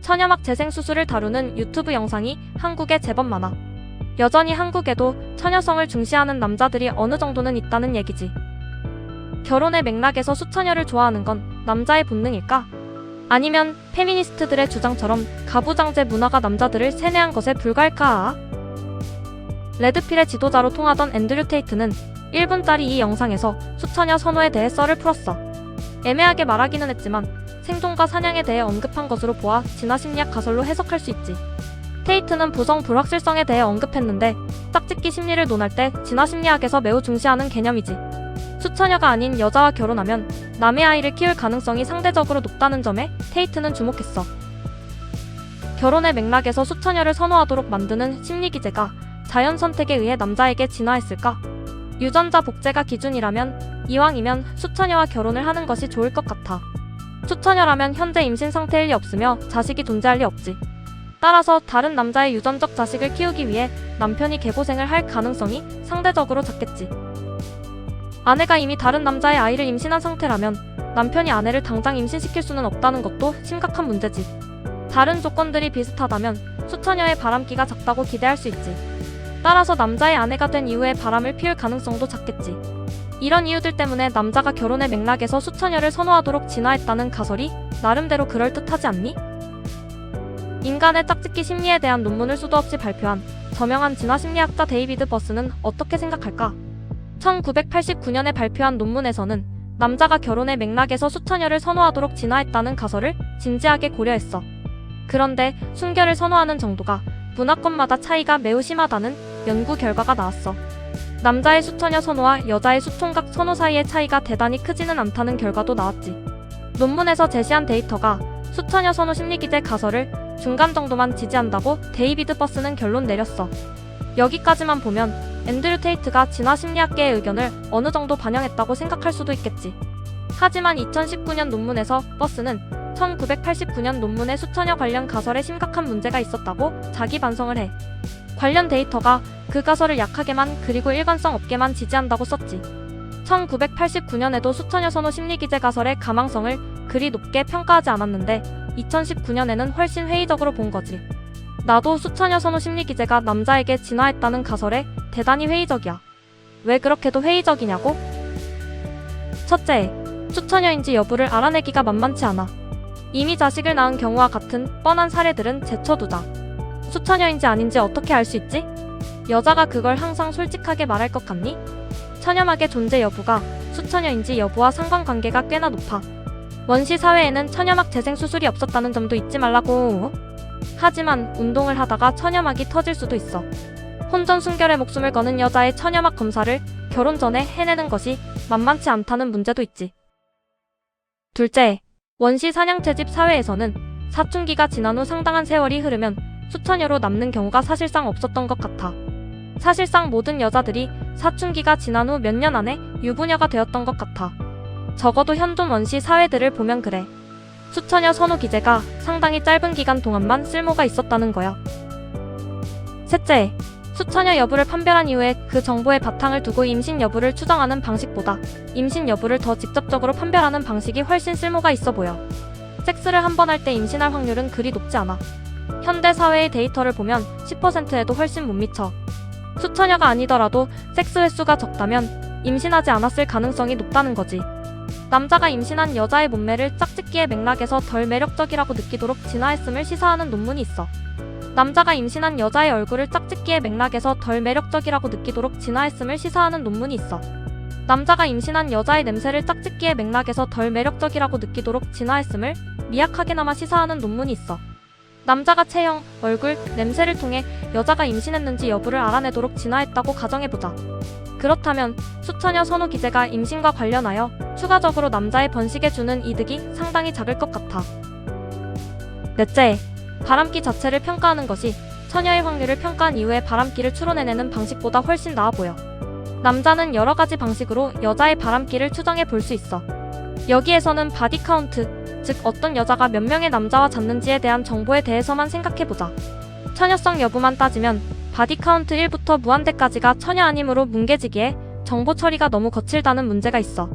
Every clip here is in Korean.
처녀막 재생수술을 다루는 유튜브 영상이 한국에 제법 많아. 여전히 한국에도 처녀성을 중시하는 남자들이 어느 정도는 있다는 얘기지. 결혼의 맥락에서 수처녀를 좋아하는 건 남자의 본능일까? 아니면 페미니스트들의 주장처럼 가부장제 문화가 남자들을 세뇌한 것에 불과할까? 레드필의 지도자로 통하던 앤드류 테이트는 1분짜리 이 영상에서 수처녀 선호에 대해 썰을 풀었어. 애매하게 말하기는 했지만 생존과 사냥에 대해 언급한 것으로 보아 진화 심리학 가설로 해석할 수 있지. 테이트는 부정 불확실성에 대해 언급했는데 짝짓기 심리를 논할 때 진화 심리학에서 매우 중시하는 개념이지. 수처녀가 아닌 여자와 결혼하면 남의 아이를 키울 가능성이 상대적으로 높다는 점에 테이트는 주목했어. 결혼의 맥락에서 수처녀를 선호하도록 만드는 심리기제가 자연 선택에 의해 남자에게 진화했을까? 유전자 복제가 기준이라면 이왕이면 수처녀와 결혼을 하는 것이 좋을 것 같아. 수처녀라면 현재 임신 상태일 리 없으며 자식이 존재할 리 없지. 따라서 다른 남자의 유전적 자식을 키우기 위해 남편이 개고생을 할 가능성이 상대적으로 작겠지. 아내가 이미 다른 남자의 아이를 임신한 상태라면 남편이 아내를 당장 임신시킬 수는 없다는 것도 심각한 문제지. 다른 조건들이 비슷하다면 수처녀의 바람기가 작다고 기대할 수 있지. 따라서 남자의 아내가 된 이후에 바람을 피울 가능성도 작겠지. 이런 이유들 때문에 남자가 결혼의 맥락에서 수처녀를 선호하도록 진화했다는 가설이 나름대로 그럴듯하지 않니? 인간의 짝짓기 심리에 대한 논문을 수도 없이 발표한 저명한 진화심리학자 데이비드 버스는 어떻게 생각할까? 1989년에 발표한 논문에서는 남자가 결혼의 맥락에서 수처녀를 선호하도록 진화했다는 가설을 진지하게 고려했어. 그런데 순결을 선호하는 정도가 문화권마다 차이가 매우 심하다는 연구 결과가 나왔어. 남자의 수처녀 선호와 여자의 수총각 선호 사이의 차이가 대단히 크지는 않다는 결과도 나왔지. 논문에서 제시한 데이터가 수처녀 선호 심리기제 가설을 중간 정도만 지지한다고 데이비드 버스는 결론 내렸어. 여기까지만 보면 앤드류 테이트가 진화심리학계의 의견을 어느 정도 반영했다고 생각할 수도 있겠지. 하지만 2019년 논문에서 버스는 1989년 논문의 수처녀 관련 가설에 심각한 문제가 있었다고 자기 반성을 해. 관련 데이터가 그 가설을 약하게만 그리고 일관성 없게만 지지한다고 썼지. 1989년에도 수처녀 선호 심리기제 가설의 가망성을 그리 높게 평가하지 않았는데 2019년에는 훨씬 회의적으로 본 거지. 나도 수처녀 선호 심리기제가 남자에게 진화했다는 가설에 대단히 회의적이야. 왜 그렇게도 회의적이냐고? 첫째, 수처녀인지 여부를 알아내기가 만만치 않아. 이미 자식을 낳은 경우와 같은 뻔한 사례들은 제쳐두자. 수처녀인지 아닌지 어떻게 알 수 있지? 여자가 그걸 항상 솔직하게 말할 것 같니? 처녀막의 존재 여부가 수처녀인지 여부와 상관관계가 꽤나 높아. 원시 사회에는 처녀막 재생 수술이 없었다는 점도 잊지 말라고. 하지만 운동을 하다가 처녀막이 터질 수도 있어. 혼전 순결에 목숨을 거는 여자의 처녀막 검사를 결혼 전에 해내는 것이 만만치 않다는 문제도 있지. 둘째, 원시 사냥채집 사회에서는 사춘기가 지난 후 상당한 세월이 흐르면 수처녀로 남는 경우가 사실상 없었던 것 같아. 사실상 모든 여자들이 사춘기가 지난 후 몇 년 안에 유부녀가 되었던 것 같아. 적어도 현존 원시 사회들을 보면 그래. 수처녀 선호 기제가 상당히 짧은 기간 동안만 쓸모가 있었다는 거야. 셋째, 수처녀 여부를 판별한 이후에 그 정보의 바탕을 두고 임신 여부를 추정하는 방식보다 임신 여부를 더 직접적으로 판별하는 방식이 훨씬 쓸모가 있어 보여. 섹스를 한 번 할 때 임신할 확률은 그리 높지 않아. 현대 사회의 데이터를 보면 10%에도 훨씬 못 미쳐. 수처녀가 아니더라도 섹스 횟수가 적다면 임신하지 않았을 가능성이 높다는 거지. 남자가 임신한 여자의 몸매를 짝짓기의 맥락에서 덜 매력적이라고 느끼도록 진화했음을 시사하는 논문이 있어. 남자가 임신한 여자의 얼굴을 짝짓기의 맥락에서 덜 매력적이라고 느끼도록 진화했음을 시사하는 논문이 있어. 남자가 임신한 여자의 냄새를 짝짓기의 맥락에서 덜 매력적이라고 느끼도록 진화했음을 미약하게나마 시사하는 논문이 있어. 남자가 체형, 얼굴, 냄새를 통해 여자가 임신했는지 여부를 알아내도록 진화했다고 가정해보자. 그렇다면 수처녀 선호 기제가 임신과 관련하여 추가적으로 남자의 번식에 주는 이득이 상당히 작을 것 같아. 넷째, 바람기 자체를 평가하는 것이 처녀의 확률을 평가한 이후에 바람기를 추론해내는 방식보다 훨씬 나아 보여. 남자는 여러 가지 방식으로 여자의 바람기를 추정해 볼 수 있어. 여기에서는 바디 카운트, 즉 어떤 여자가 몇 명의 남자와 잤는지에 대한 정보에 대해서만 생각해보자. 처녀성 여부만 따지면 바디 카운트 1부터 무한대까지가 처녀 아님으로 뭉개지기에 정보 처리가 너무 거칠다는 문제가 있어.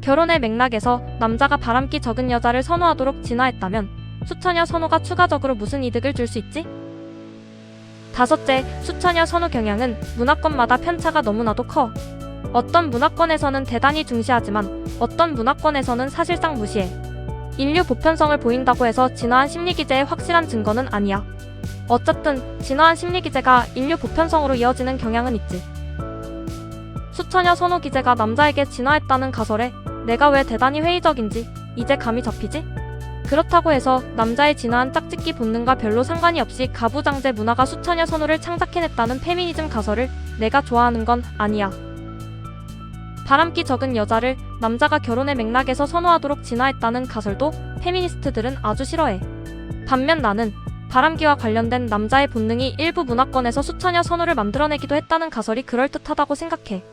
결혼의 맥락에서 남자가 바람기 적은 여자를 선호하도록 진화했다면 수처녀 선호가 추가적으로 무슨 이득을 줄 수 있지? 다섯째, 수처녀 선호 경향은 문화권마다 편차가 너무나도 커. 어떤 문화권에서는 대단히 중시하지만 어떤 문화권에서는 사실상 무시해. 인류 보편성을 보인다고 해서 진화한 심리기제의 확실한 증거는 아니야. 어쨌든 진화한 심리기제가 인류 보편성으로 이어지는 경향은 있지. 수처녀 선호 기제가 남자에게 진화했다는 가설에 내가 왜 대단히 회의적인지 이제 감이 잡히지? 그렇다고 해서 남자의 진화한 짝짓기 본능과 별로 상관이 없이 가부장제 문화가 수처녀 선호를 창작해냈다는 페미니즘 가설을 내가 좋아하는 건 아니야. 바람기 적은 여자를 남자가 결혼의 맥락에서 선호하도록 진화했다는 가설도 페미니스트들은 아주 싫어해. 반면 나는 바람기와 관련된 남자의 본능이 일부 문화권에서 수처녀 선호를 만들어내기도 했다는 가설이 그럴듯하다고 생각해.